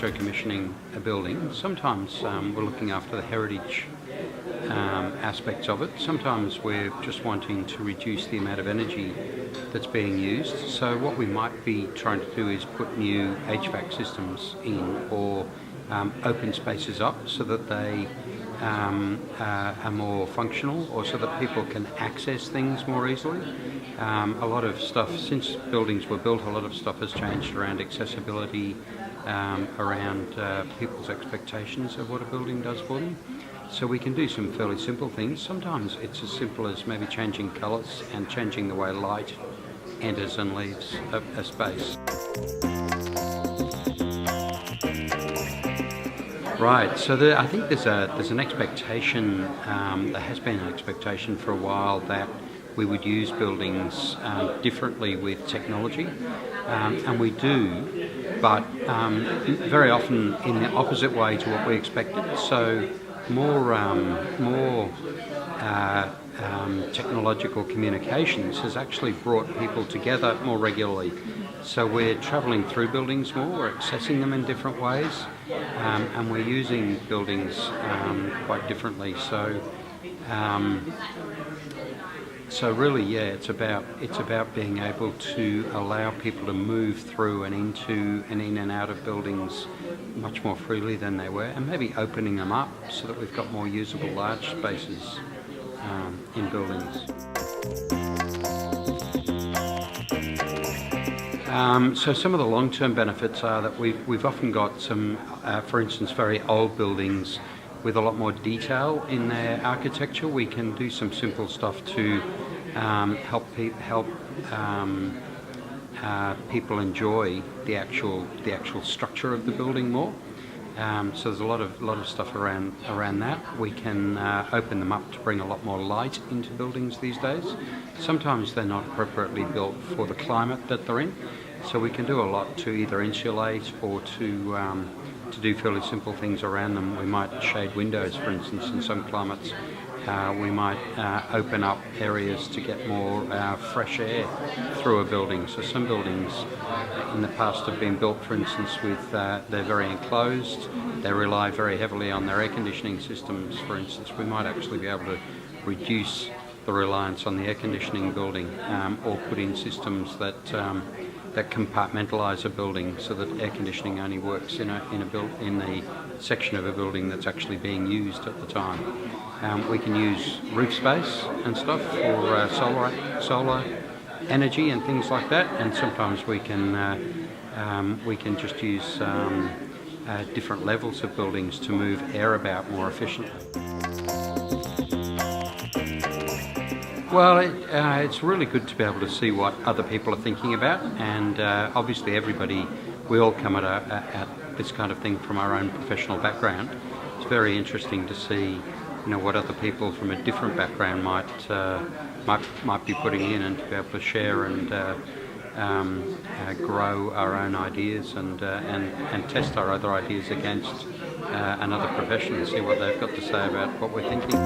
electro commissioning a building, sometimes we're looking after the heritage aspects of it. Sometimes we're just wanting to reduce the amount of energy that's being used. So what we might be trying to do is put new HVAC systems in, or open spaces up so that they are more functional, or so that people can access things more easily. A lot of stuff, since buildings were built, a lot of stuff has changed around accessibility, around people's expectations of what a building does for them. So we can do some fairly simple things. Sometimes it's as simple as maybe changing colours and changing the way light enters and leaves a space. Right, so I think there's an expectation, there has been an expectation for a while that we would use buildings differently with technology, and we do, but very often in the opposite way to what we expected. So more technological communications has actually brought people together more regularly. So we're travelling through buildings more, we're accessing them in different ways, and we're using buildings quite differently. So really, yeah, it's about being able to allow people to move through and into and in and out of buildings much more freely than they were, and maybe opening them up so that we've got more usable large spaces in buildings. So some of the long-term benefits are that we've often got some, for instance, very old buildings with a lot more detail in their architecture. We can do some simple stuff to help people enjoy the actual structure of the building more. So there's a lot of stuff around that. We can open them up to bring a lot more light into buildings these days. Sometimes they're not appropriately built for the climate that they're in, so we can do a lot to either insulate or to do fairly simple things around them. We might shade windows, for instance, in some climates. We might open up areas to get more fresh air through a building. So some buildings in the past have been built, for instance, with they're very enclosed. They rely very heavily on their air conditioning systems, for instance. We might actually be able to reduce the reliance on the air conditioning building, or put in systems that compartmentalise a building so that air conditioning only works in the section of a building that's actually being used at the time. We can use roof space and stuff for solar energy and things like that, and sometimes we can just use different levels of buildings to move air about more efficiently. Well, it's really good to be able to see what other people are thinking about, and obviously we all come at this kind of thing from our own professional background. It's very interesting to see, what other people from a different background might be putting in, and to be able to share and grow our own ideas and test our other ideas against another profession and see what they've got to say about what we're thinking.